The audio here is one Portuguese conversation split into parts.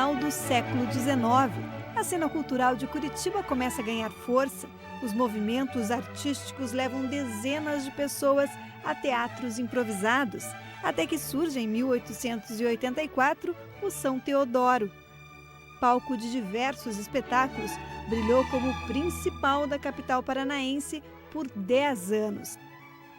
final do século XIX. A cena cultural de Curitiba começa a ganhar força. Os movimentos artísticos levam dezenas de pessoas a teatros improvisados, até que surge em 1884 o São Teodoro. Palco de diversos espetáculos, brilhou como principal da capital paranaense por 10 anos.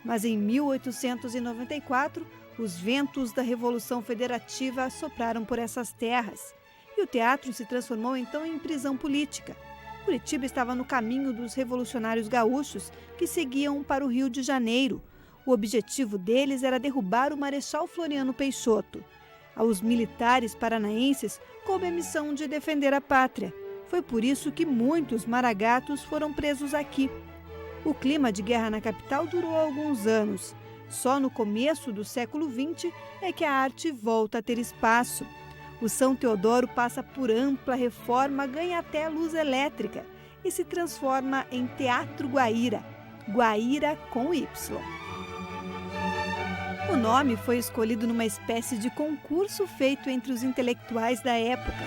Mas em 1894, os ventos da Revolução Federativa sopraram por essas terras e o teatro se transformou então em prisão política. Curitiba estava no caminho dos revolucionários gaúchos que seguiam para o Rio de Janeiro. O objetivo deles era derrubar o Marechal Floriano Peixoto. Aos militares paranaenses coube a missão de defender a pátria. Foi por isso que muitos maragatos foram presos aqui. O clima de guerra na capital durou alguns anos. Só no começo do século XX é que a arte volta a ter espaço. O São Teodoro passa por ampla reforma, ganha até luz elétrica e se transforma em Teatro Guaíra, Guaíra com Y. O nome foi escolhido numa espécie de concurso feito entre os intelectuais da época.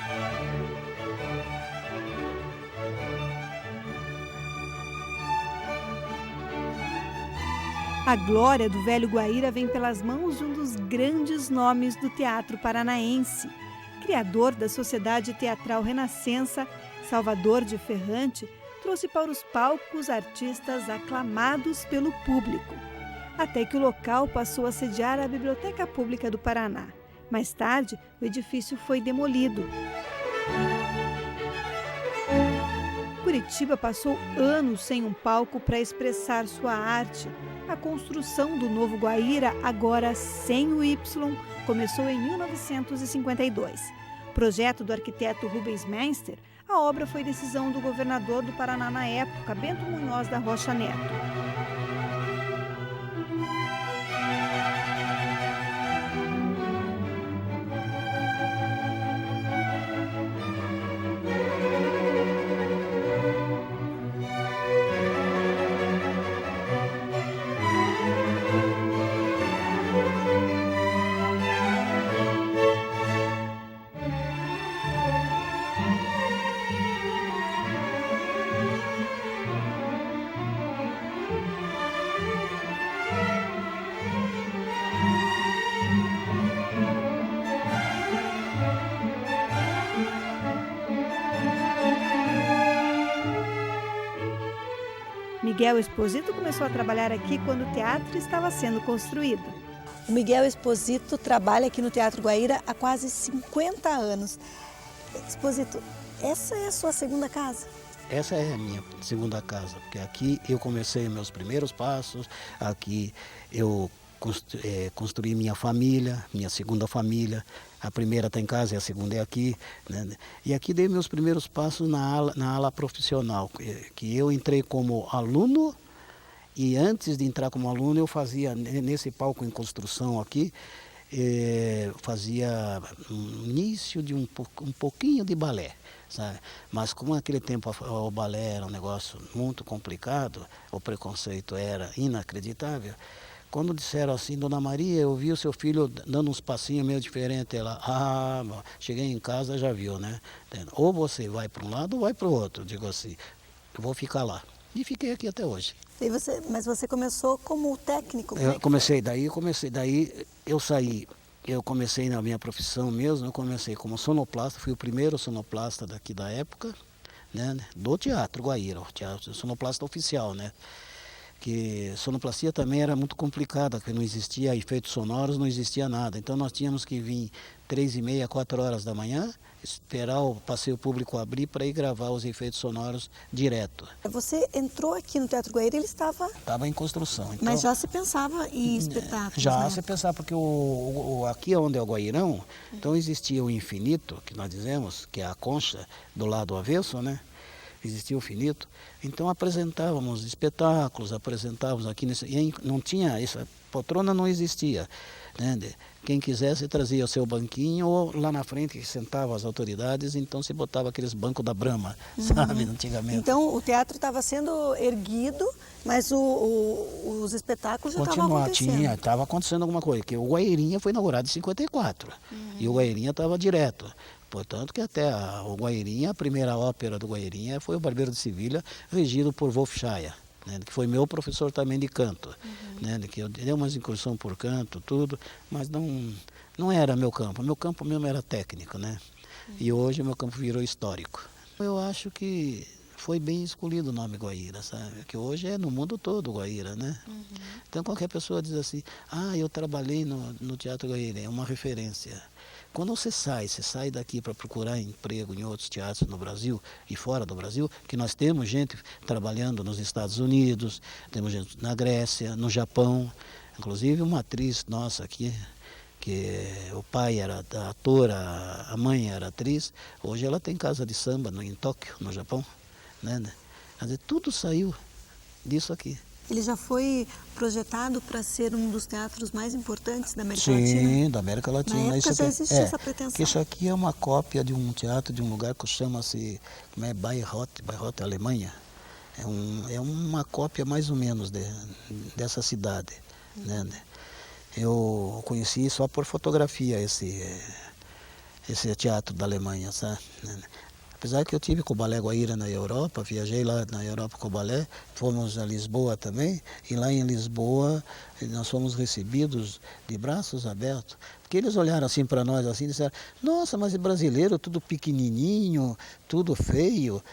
A glória do velho Guaíra vem pelas mãos de um dos grandes nomes do teatro paranaense. Criador da Sociedade Teatral Renascença, Salvador de Ferrante, trouxe para os palcos artistas aclamados pelo público. Até que o local passou a sediar a Biblioteca Pública do Paraná. Mais tarde, o edifício foi demolido. Curitiba passou anos sem um palco para expressar sua arte. A construção do novo Guaíra, agora sem o Y, começou em 1952. Projeto do arquiteto Rubens Meister, a obra foi decisão do governador do Paraná na época, Bento Munhoz da Rocha Neto. Miguel Esposito começou a trabalhar aqui quando o teatro estava sendo construído. O Miguel Esposito trabalha aqui no Teatro Guaíra há quase 50 anos. Esposito, essa é a sua segunda casa? Essa é a minha segunda casa, porque aqui eu comecei meus primeiros passos, aqui eu construí minha família, minha segunda família. A primeira está em casa e a segunda é aqui, né? E aqui dei meus primeiros passos na ala profissional, que eu entrei como aluno e antes de entrar como aluno eu fazia nesse palco em construção aqui, fazia um início de um pouquinho de balé, sabe? Mas como naquele tempo o balé era um negócio muito complicado, o preconceito era inacreditável. Quando disseram assim, Dona Maria, eu vi o seu filho dando uns passinhos meio diferentes, ela, cheguei em casa, já viu, né? Ou você vai para um lado ou vai para o outro. Eu digo assim, eu vou ficar lá. E fiquei aqui até hoje. Mas você começou como técnico? Daí eu saí. Eu comecei na minha profissão mesmo, eu comecei como sonoplasta, fui o primeiro sonoplasta daqui da época, né? Do Teatro Guaíra, o teatro sonoplasta oficial, né? Que sonoplastia também era muito complicada, porque não existia efeitos sonoros, não existia nada. Então nós tínhamos que vir 3h30, 4 horas da manhã, esperar o passeio público abrir para ir gravar os efeitos sonoros direto. Você entrou aqui no Teatro Guaíra, ele estava... Estava em construção. Então, mas já se pensava em espetáculos, já né? se pensava, porque aqui onde é o Guairão, então existia o infinito, que nós dizemos, que é a concha do lado avesso, né? Existia o finito, então apresentávamos espetáculos, apresentávamos aqui, e não tinha, essa poltrona não existia, né? Quem quisesse trazia o seu banquinho, ou lá na frente que sentavam as autoridades, então se botava aqueles bancos da Brahma, sabe, antigamente. Então o teatro estava sendo erguido, mas os espetáculos já estavam acontecendo. Estava acontecendo alguma coisa, que o Guairinha foi inaugurado em 54, e o Guairinha estava direto. Portanto que até o Guairinha, a primeira ópera do Guairinha foi o Barbeiro de Sevilha, regido por Wolf Schaya, né, que foi meu professor também de canto, né, que eu dei umas incursão por canto, tudo, mas não era meu campo mesmo era técnico, né? E hoje o meu campo virou histórico. Eu acho que foi bem escolhido o nome Guaíra, sabe? Que hoje é no mundo todo Guaíra, né? Então qualquer pessoa diz assim, eu trabalhei no Teatro Guaíra, é uma referência. Quando você sai daqui para procurar emprego em outros teatros no Brasil e fora do Brasil, que nós temos gente trabalhando nos Estados Unidos, temos gente na Grécia, no Japão, inclusive uma atriz nossa aqui, que o pai era ator, a mãe era atriz, hoje ela tem casa de samba em Tóquio, no Japão, né? Quer dizer, tudo saiu disso aqui. Ele já foi projetado para ser um dos teatros mais importantes da América Latina? Sim, da América Latina. Na época já existia essa pretensão. Que isso aqui é uma cópia de um teatro de um lugar que chama-se Bayreuth, Alemanha. É uma cópia mais ou menos dessa cidade, né? Eu conheci só por fotografia esse teatro da Alemanha, sabe? Apesar que eu tive com o Balé Guaíra na Europa, viajei lá na Europa com o balé, fomos a Lisboa também, e lá em Lisboa nós fomos recebidos de braços abertos, porque eles olharam assim para nós assim e disseram, nossa, mas é brasileiro, tudo pequenininho, tudo feio.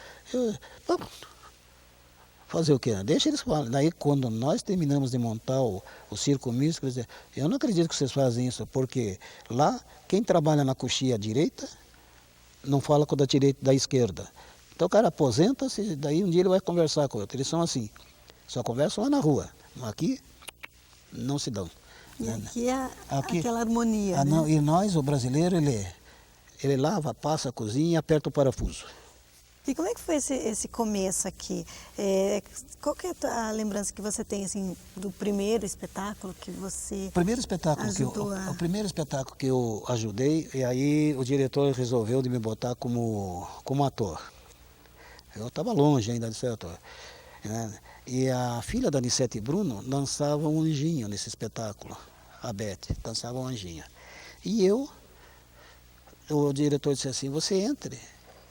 Fazer o quê? Deixa eles falar. Daí, quando nós terminamos de montar o circo místico, eles disseram, eu não acredito que vocês fazem isso, porque lá, quem trabalha na coxia direita, não fala com da esquerda. Então o cara aposenta-se, daí um dia ele vai conversar com o outro. Eles são assim, só conversam lá na rua. Aqui, não se dão. E aqui é aquela harmonia, né? Não, e nós, o brasileiro, ele lava, passa, cozinha e aperta o parafuso. E como é que foi esse começo aqui? Qual que é a lembrança que você tem assim, do primeiro espetáculo que você O primeiro espetáculo que eu ajudei, e aí o diretor resolveu de me botar como ator. Eu estava longe ainda de ser ator, né? E a filha da Anissete Bruno dançava um anjinho nesse espetáculo, a Beth, dançava um anjinho. E o diretor disse assim, você entre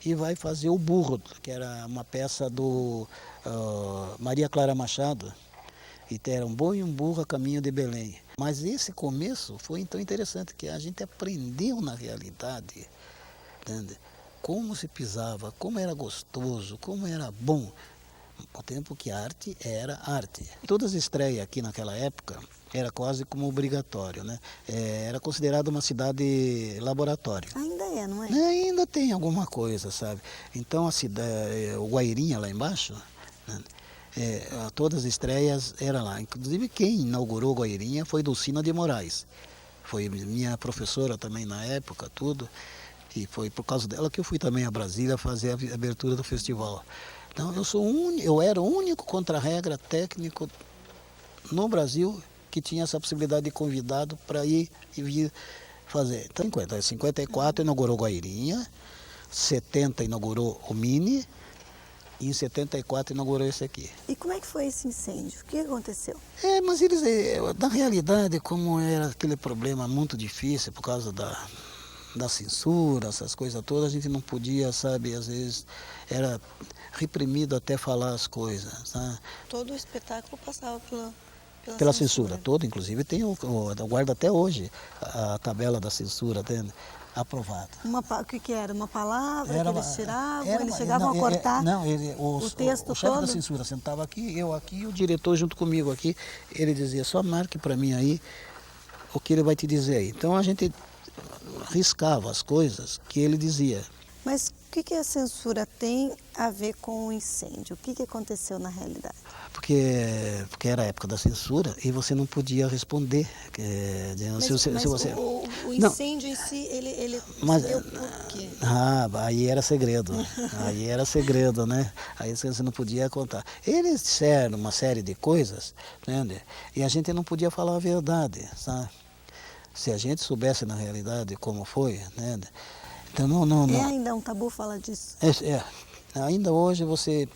e vai fazer o Burro, que era uma peça do Maria Clara Machado, e era um boi e um burro a caminho de Belém. Mas esse começo foi tão interessante, que a gente aprendeu na realidade, entende? Como se pisava, como era gostoso, como era bom, ao tempo que arte era arte. Todas as estreias aqui naquela época era quase como obrigatório, né? Era considerado uma cidade laboratório. Ainda é, não é? Ainda tem alguma coisa, sabe? Então a cidade, o Guairinha lá embaixo, né? Todas as estreias eram lá. Inclusive quem inaugurou o Guairinha foi Dulcina de Moraes. Foi minha professora também na época, tudo. E foi por causa dela que eu fui também a Brasília fazer a abertura do festival. Então eu era o único contra-regra técnico no Brasil que tinha essa possibilidade de convidado para ir e vir fazer. Então, em 54 inaugurou Guairinha, 70 inaugurou o Mini, e em 74 inaugurou esse aqui. E como é que foi esse incêndio? O que aconteceu? Mas eles, na realidade, como era aquele problema muito difícil por causa da censura, essas coisas todas, a gente não podia, sabe, às vezes era reprimido até falar as coisas, sabe? Todo o espetáculo passava pela censura toda, inclusive tem eu guardo até hoje a tabela da censura aprovada. O que era? Uma palavra que eles tiravam? Eles chegavam a cortar o texto todo? O chefe da censura sentava aqui, eu aqui e o diretor junto comigo aqui, ele dizia, só marque para mim aí o que ele vai te dizer aí. Então a gente riscava as coisas que ele dizia. Mas o que a censura tem a ver com o incêndio? O que aconteceu na realidade? Porque era a época da censura e você não podia responder. O incêndio em si, ele deu por quê? Aí era segredo. Aí era segredo, né? Aí você não podia contar. Eles disseram uma série de coisas, né? E a gente não podia falar a verdade, sabe? Se a gente soubesse na realidade como foi, né? Então não. É ainda um tabu falar disso? Ainda hoje você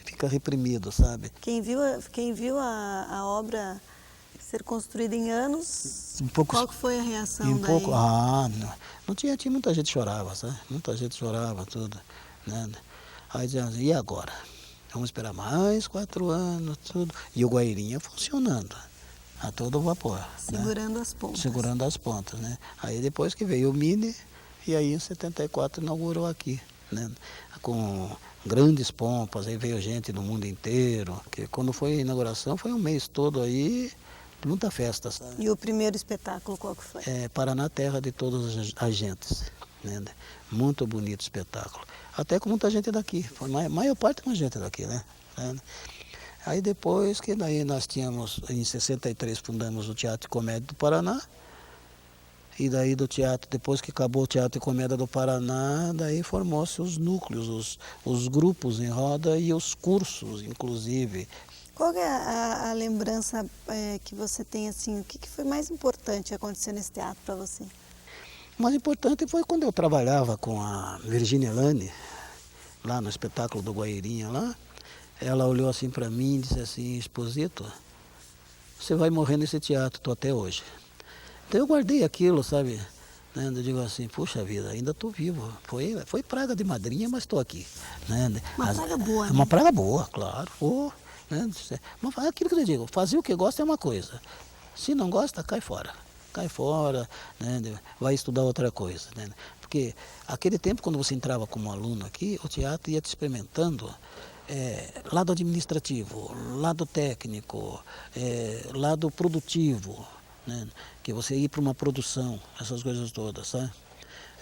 fica reprimido, sabe? Quem viu a obra ser construída em anos, Um pouco, qual que foi a reação um daí? pouco, não tinha muita gente chorava, sabe? Muita gente chorava, tudo, né? Aí dizia assim, e agora? Vamos esperar mais 4 anos, tudo. E o Guairinha funcionando a todo vapor. Segurando, né? As pontas. Segurando as pontas, né? Aí depois que veio o Mini, e aí em 74 inaugurou aqui, né? Com grandes pompas, aí veio gente do mundo inteiro. Que quando foi a inauguração, foi um mês todo aí, muita festa, sabe? E o primeiro espetáculo, qual que foi? Paraná, terra de todas as gentes, né? Muito bonito espetáculo. Até com muita gente daqui, foi a maior parte com gente daqui, né? Aí depois que daí nós tínhamos, em 63 fundamos o Teatro e Comédia do Paraná, e daí do teatro, depois que acabou o Teatro e Comédia do Paraná, daí formou-se os núcleos, os grupos em roda e os cursos, inclusive. Qual é a lembrança que você tem, assim, o que foi mais importante acontecer nesse teatro para você? O mais importante foi quando eu trabalhava com a Virginia Lane, lá no espetáculo do Guairinha lá, ela olhou assim para mim e disse assim, Esposito, você vai morrer nesse teatro, tô até hoje. Então eu guardei aquilo, sabe? Né? Eu digo assim, puxa vida, ainda estou vivo. Foi praga de madrinha, mas estou aqui. Né? Uma praga boa, né? Uma praga boa, claro. Né? Mas aquilo que eu digo, fazer o que gosta é uma coisa. Se não gosta, cai fora. Cai fora, né? Vai estudar outra coisa. Né? Porque aquele tempo, quando você entrava como aluno aqui, o teatro ia te experimentando lado administrativo, lado técnico, lado produtivo, né? Que você ia para uma produção, essas coisas todas, sabe?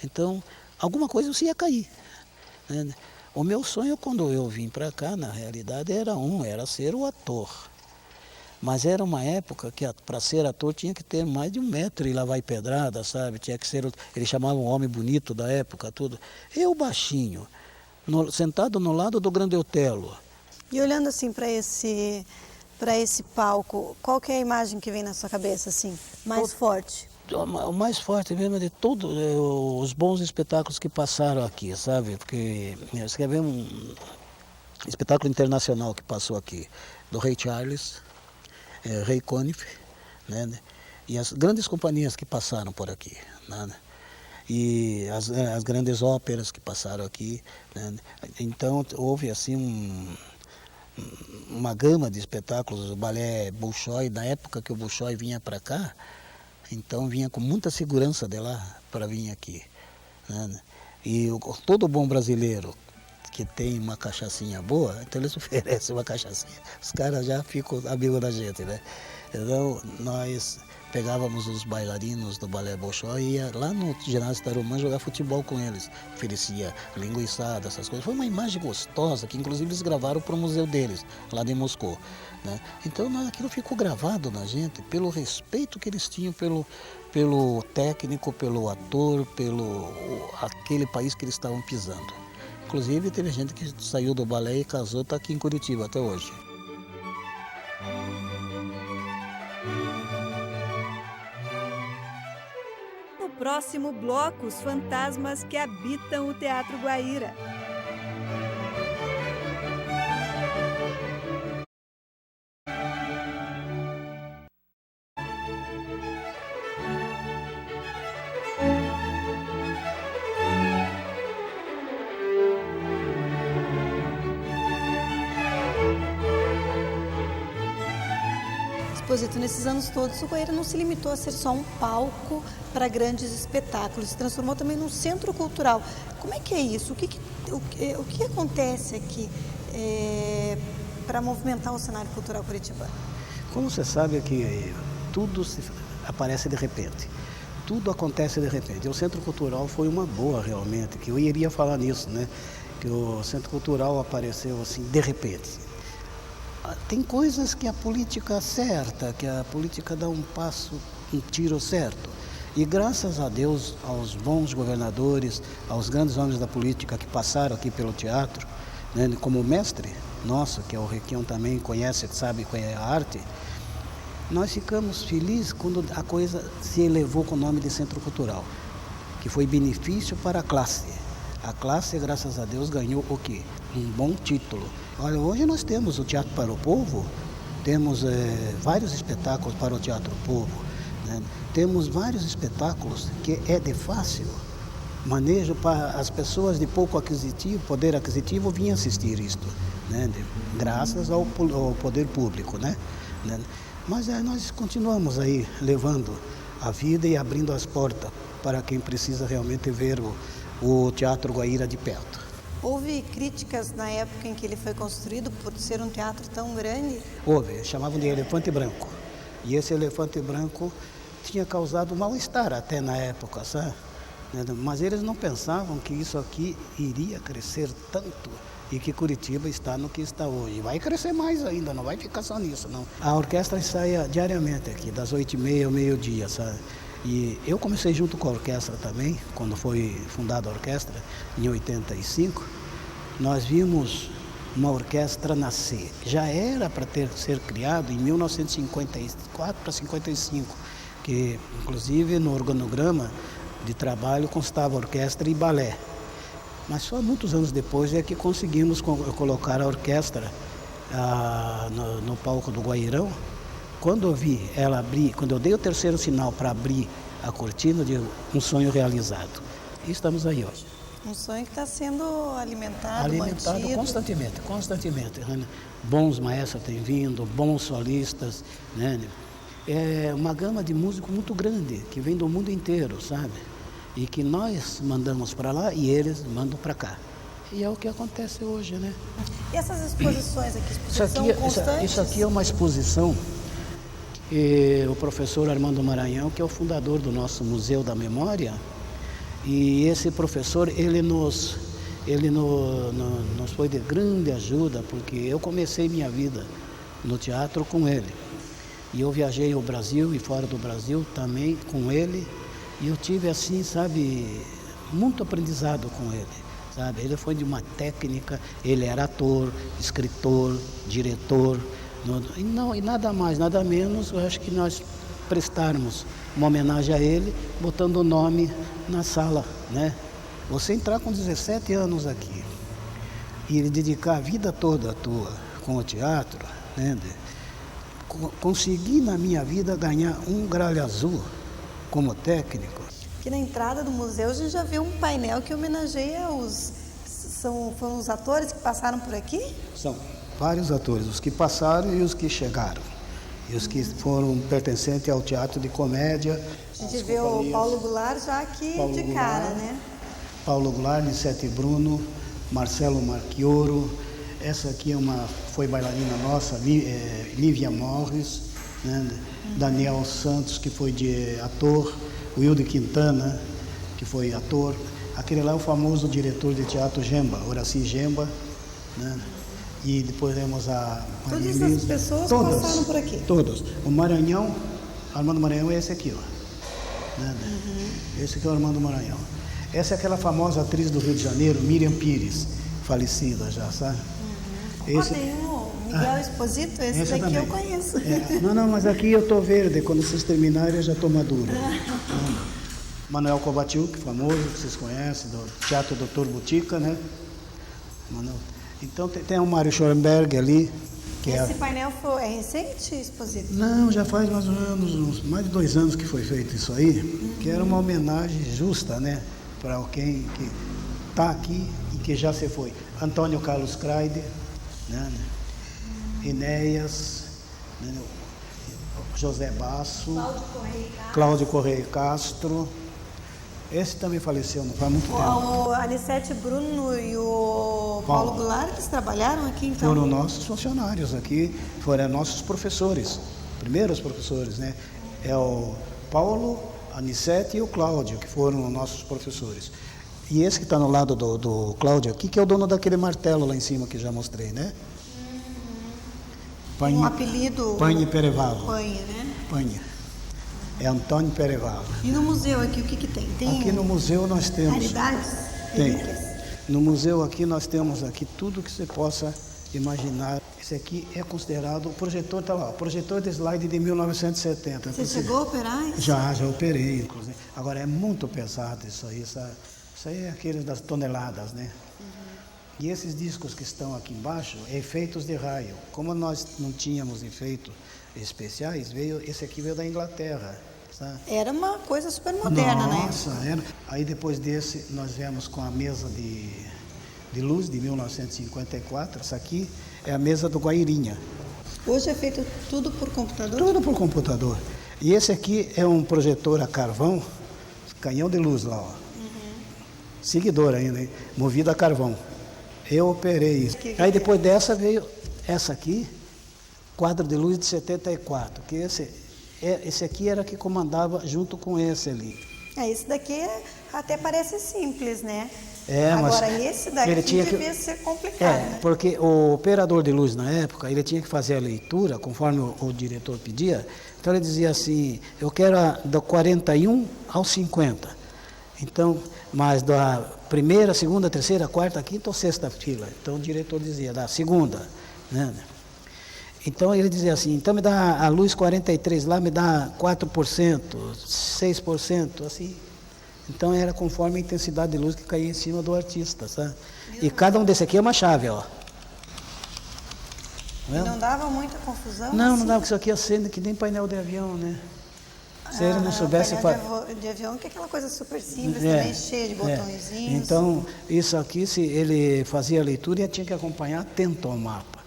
Então, alguma coisa você ia cair. Né? O meu sonho, quando eu vim para cá, na realidade, era ser o ator. Mas era uma época que para ser ator tinha que ter mais de 1 metro e lá vai pedrada, sabe? Tinha que ser, eles chamavam o homem bonito da época, tudo. Eu baixinho, sentado no lado do Grande Otelo. E olhando assim para esse palco, qual que é a imagem que vem na sua cabeça, assim, mais forte? O mais forte mesmo é de todos os bons espetáculos que passaram aqui, sabe? Porque você quer ver um espetáculo internacional que passou aqui, do Ray Charles, Ray Conniff, né? E as grandes companhias que passaram por aqui, né? E as grandes óperas que passaram aqui, né? Então houve assim uma gama de espetáculos, o balé Bolshoi, na época que o Bolshoi vinha para cá, então vinha com muita segurança de lá para vir aqui. Né? E todo bom brasileiro que tem uma cachaçinha boa, então eles oferecem uma cachaçinha. Os caras já ficam amigos da gente, né? Então nós pegávamos os bailarinos do balé Bolshoi e ia lá no ginásio Tarumã jogar futebol com eles. Oferecia linguiçada, essas coisas. Foi uma imagem gostosa, que inclusive eles gravaram para o museu deles, lá de Moscou. Né? Então aquilo ficou gravado na gente, pelo respeito que eles tinham pelo técnico, pelo ator, pelo aquele país que eles estavam pisando. Inclusive teve gente que saiu do balé e casou, está aqui em Curitiba até hoje. No próximo bloco, os fantasmas que habitam o Teatro Guaíra. Esposito, nesses anos todos, o Guaíra não se limitou a ser só um palco para grandes espetáculos, se transformou também num centro cultural. Como é que é isso? O que acontece aqui para movimentar o cenário cultural curitibano? Como você sabe que tudo aparece de repente, tudo acontece de repente. O Centro Cultural foi uma boa realmente, que eu iria falar nisso, né? Que o Centro Cultural apareceu assim de repente. Tem coisas que a política acerta, que a política dá um tiro certo. E graças a Deus, aos bons governadores, aos grandes homens da política que passaram aqui pelo teatro, né, como o mestre nosso, que é o Requião também conhece, sabe qual é a arte, nós ficamos felizes quando a coisa se elevou com o nome de Centro Cultural, que foi benefício para a classe. A classe, graças a Deus, ganhou o quê? Um bom título. Olha, hoje nós temos o Teatro para o Povo, temos vários espetáculos para o Teatro Povo, né? Temos vários espetáculos que é de fácil manejo para as pessoas de pouco poder aquisitivo vinham assistir isto, né? Graças ao poder público, né? Mas nós continuamos aí levando a vida e abrindo as portas para quem precisa realmente ver o Teatro Guaíra de perto. Houve críticas na época em que ele foi construído por ser um teatro tão grande? Houve, chamavam de elefante branco. E esse elefante branco tinha causado mal-estar até na época, sabe? Mas eles não pensavam que isso aqui iria crescer tanto e que Curitiba está no que está hoje. Vai crescer mais ainda, não vai ficar só nisso, não. A orquestra ensaia diariamente aqui, das 8h30 ao meio-dia, sabe? E eu comecei junto com a orquestra também, quando foi fundada a orquestra, em 85. Nós vimos uma orquestra nascer. Já era para ser criado em 1954 para 55, que inclusive no organograma de trabalho constava orquestra e balé. Mas só muitos anos depois é que conseguimos colocar a orquestra no palco do Guairão. Quando eu vi ela abrir, quando eu dei o terceiro sinal para abrir a cortina, de um sonho realizado. E estamos aí hoje. Um sonho que está sendo alimentado mantido. Constantemente. Bons maestros têm vindo, bons solistas, né? É uma gama de músicos muito grande, que vem do mundo inteiro, sabe? E que nós mandamos para lá e eles mandam para cá. E é o que acontece hoje, né? E essas exposições aqui, são constantes? Isso aqui é uma exposição que o professor Armando Maranhão, que é o fundador do nosso Museu da Memória, e esse professor, ele nos foi de grande ajuda, porque eu comecei minha vida no teatro com ele. E eu viajei ao Brasil e fora do Brasil também com ele. E eu tive assim, sabe, muito aprendizado com ele, sabe? Ele foi de uma técnica, ele era ator, escritor, diretor, e nada mais, nada menos, eu acho que nós prestarmos uma homenagem a ele, botando o nome na sala, né? Você entrar com 17 anos aqui e dedicar a vida toda tua com o teatro, né? Consegui na minha vida ganhar um gralha azul como técnico. Aqui na entrada do museu a gente já viu um painel que homenageia foram os atores que passaram por aqui? São vários atores, os que passaram e os que chegaram. E os que foram pertencentes ao teatro de comédia. A gente vê o Paulo Goulart já aqui de cara, né? Paulo Goulart, Nissete Bruno, Marcelo Marchioro. Essa aqui foi bailarina nossa, Lívia Morris, né? Daniel Santos, que foi de ator, Wilde Quintana, que foi ator. Aquele lá é o famoso diretor de teatro Gemba, Horaci Gemba, né? E depois temos a Maria Todas essas pessoas passaram por aqui? Todos. O Maranhão, Armando Maranhão é esse aqui, ó. Né? Esse aqui é o Armando Maranhão. Essa é aquela famosa atriz do Rio de Janeiro, Miriam Pires, falecida já, sabe? Esse... tem o Miguel Esposito, esse daqui também eu conheço. Não, mas aqui eu estou verde, quando vocês terminarem eu já estou maduro. Manuel Kovaciuk, famoso, que vocês conhecem, do Teatro Dr. Butica, né? Então tem o Mário Schoenberg ali. Esse painel é recente, Esposito? Não, já faz mais ou menos mais de 2 anos que foi feito isso aí, que era uma homenagem justa, né? Para alguém que está aqui e que já se foi. Antônio Carlos Kreide, né? Enéas, né? José Basso, Cláudio Correia Castro. Esse também faleceu, não faz muito tempo. O Anicete Bruno e o Paulo Goulart, eles trabalharam aqui então? Foram nossos funcionários aqui, foram nossos professores, primeiros professores, né? É o Paulo, a Anicete e o Cláudio, que foram nossos professores. E esse que está no lado do Cláudio aqui, que é o dono daquele martelo lá em cima que já mostrei, né? Panha, um apelido... Panha Perevalo. Panha, né? Panha. É Antônio Perevalo. E no museu aqui, o que tem? Aqui no museu nós temos... Raridades? Tem. No museu aqui nós temos aqui tudo que você possa imaginar. Esse aqui é considerado... O projetor está lá, o projetor de slide de 1970. Você chegou a operar isso? Já operei, inclusive. Agora é muito pesado isso aí, sabe? Isso aí é aquele das toneladas, né? E esses discos que estão aqui embaixo, efeitos de raio. Como nós não tínhamos efeitos especiais, esse aqui veio da Inglaterra. Sabe? Era uma coisa super moderna, né? Nossa, era. Aí depois desse, nós viemos com a mesa de luz de 1954. Essa aqui é a mesa do Guairinha. Hoje é feito tudo por computador? Tudo por computador. E esse aqui é um projetor a carvão, canhão de luz lá, ó. Seguidor ainda, hein? Movido a carvão. Eu operei isso. Aí depois dessa veio essa aqui, quadro de luz de 74, que esse aqui era que comandava junto com esse ali. Esse daqui até parece simples, né? Mas agora esse daqui devia ser complicado, né? Porque o operador de luz na época, ele tinha que fazer a leitura, conforme o diretor pedia. Então ele dizia assim, eu quero do 41 ao 50. Então, mas da primeira, segunda, terceira, quarta, quinta ou sexta fila. Então o diretor dizia, da segunda, né? Então ele dizia assim, então me dá a luz 43 lá, me dá 4%, 6%, assim. Então era conforme a intensidade de luz que caía em cima do artista, sabe? E cada um desse aqui é uma chave, ó. E não dava muita confusão? Não, assim? não dava, porque isso aqui acende que nem painel de avião, né? Se ele não soubesse... De avião, que é aquela coisa super simples, também cheia de botõezinhos. Então, isso aqui, se ele fazia a leitura, ele tinha que acompanhar atento ao mapa.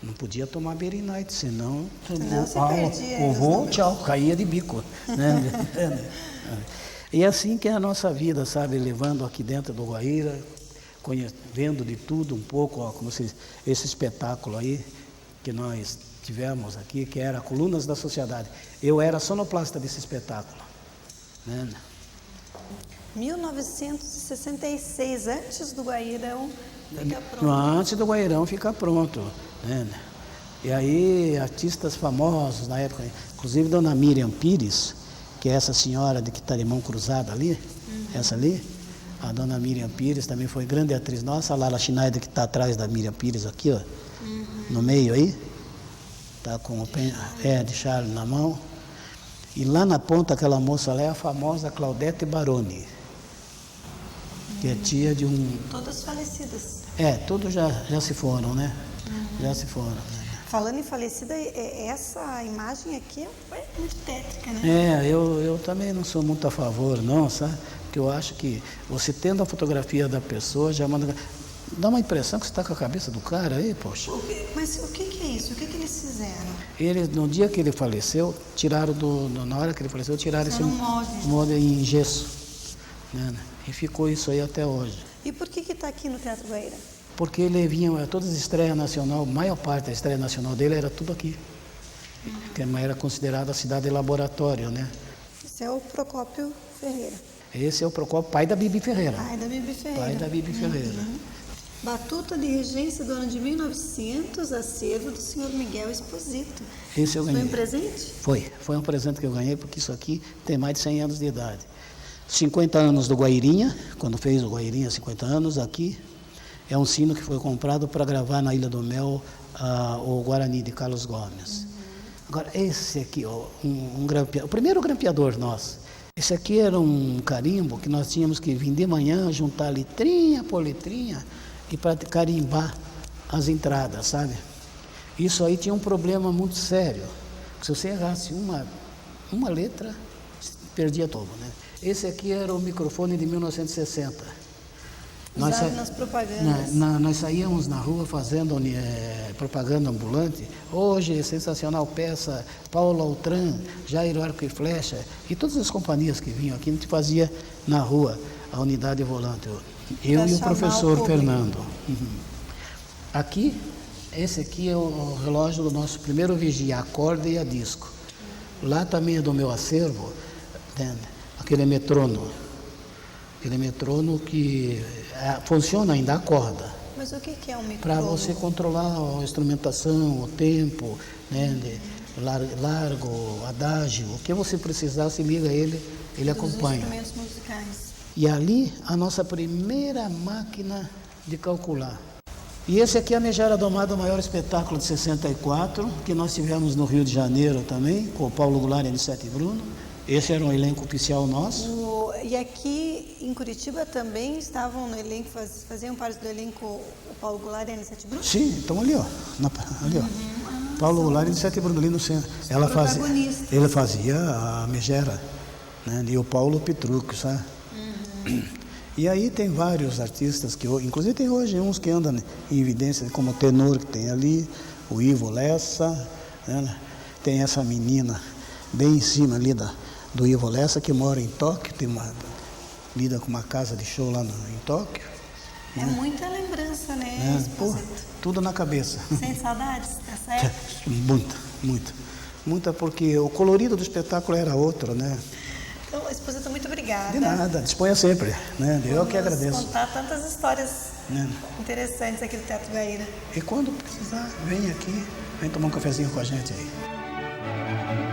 Não podia tomar Berry Night, senão você perdia o voo, tchau, caía de bico. Né? E é assim que é a nossa vida, sabe? Levando aqui dentro do Guaíra, vendo de tudo um pouco, ó, como esse espetáculo aí que nós tivemos aqui, que era Colunas da Sociedade. Eu era sonoplasta desse espetáculo. Né? 1966, antes do Guairão ficar pronto. Antes do Guairão ficar pronto. Né? E aí, artistas famosos na época, inclusive Dona Miriam Pires, que é essa senhora de que está de mão cruzada ali, essa ali, a Dona Miriam Pires também foi grande atriz nossa, a Lala Schneider que está atrás da Miriam Pires aqui, ó, no meio aí, está com o de Charles na mão. E lá na ponta aquela moça lá é a famosa Claudete Baroni, que é tia de um... Todas falecidas. Todos já se foram, né? Já se foram. Falando em falecida, essa imagem aqui é muito tétrica, né? Eu também não sou muito a favor, não, sabe? Porque eu acho que você tendo a fotografia da pessoa, já manda... Dá uma impressão que você está com a cabeça do cara aí, poxa. Mas o que é isso? O que eles fizeram? Eles, no dia que ele faleceu, tiraram na hora que ele faleceu, tiraram esse molde em gesso. Né? E ficou isso aí até hoje. E por que está aqui no Teatro Guaíra? Porque ele vinha, todas as estreias nacional, a maior parte da estreia nacional dele era tudo aqui. Que era considerada a cidade de laboratório, né? Esse é o Procópio Ferreira. Esse é o Procópio, pai da Bibi Ferreira. Pai da Bibi Ferreira. Pai da Bibi Ferreira. Batuta de Regência do ano de 1900, acervo do senhor Miguel Esposito. Esse eu ganhei. Foi um presente? Foi um presente que eu ganhei, porque isso aqui tem mais de 100 anos de idade. 50 anos do Guairinha, quando fez o Guairinha, 50 anos, aqui. É um sino que foi comprado para gravar na Ilha do Mel o Guarani de Carlos Gomes. Agora, esse aqui, ó, o primeiro grampeador nosso. Esse aqui era um carimbo que nós tínhamos que vir de manhã, juntar letrinha por letrinha e para carimbar as entradas, sabe? Isso aí tinha um problema muito sério. Se você errasse uma letra, perdia todo, né? Esse aqui era o microfone de 1960. Usado nas propagandas. Nós saíamos na rua fazendo propaganda ambulante. Hoje, sensacional peça, Paulo Altran, Jairo Arco e Flecha, e todas as companhias que vinham aqui, a gente fazia na rua a unidade volante. Eu e o professor Fernando. Aqui, esse aqui é o relógio do nosso primeiro vigia, a corda e a disco. Lá também é do meu acervo, aquele metrônomo. Aquele metrônomo que funciona ainda a corda. Mas o que é um metrônomo? Para você controlar a instrumentação, o tempo, né, largo, adágio, o que você precisar, se liga ele acompanha. Instrumentos musicais. E ali a nossa primeira máquina de calcular. E esse aqui é a Megera Domada, o maior espetáculo de 64, que nós tivemos no Rio de Janeiro também, com o Paulo Goulart e Sete Bruno. Esse era um elenco oficial nosso. E aqui em Curitiba também estavam no elenco, faziam parte do elenco o Paulo Goulart e a Anicete Bruno? Sim, então ali, ó. Ali, ó. Paulo Goulart e a Anicete Bruno ali no centro. Ele fazia a Megera, né? E o Paulo Petrucci, sabe? E aí tem vários artistas que, inclusive tem hoje uns que andam em evidência, como o tenor que tem ali, o Ivo Lessa, né? Tem essa menina bem em cima ali do Ivo Lessa, que mora em Tóquio, lida com uma casa de show lá em Tóquio. É muita lembrança, né? Tudo na cabeça. Sem saudades dessa época? Muita, porque o colorido do espetáculo era outro, né? Então, Esposito, muito obrigada. De nada, disponha sempre, né? Eu que agradeço. Contar tantas histórias interessantes aqui do Teatro Guaíra. E quando precisar, vem aqui, vem tomar um cafezinho com a gente aí.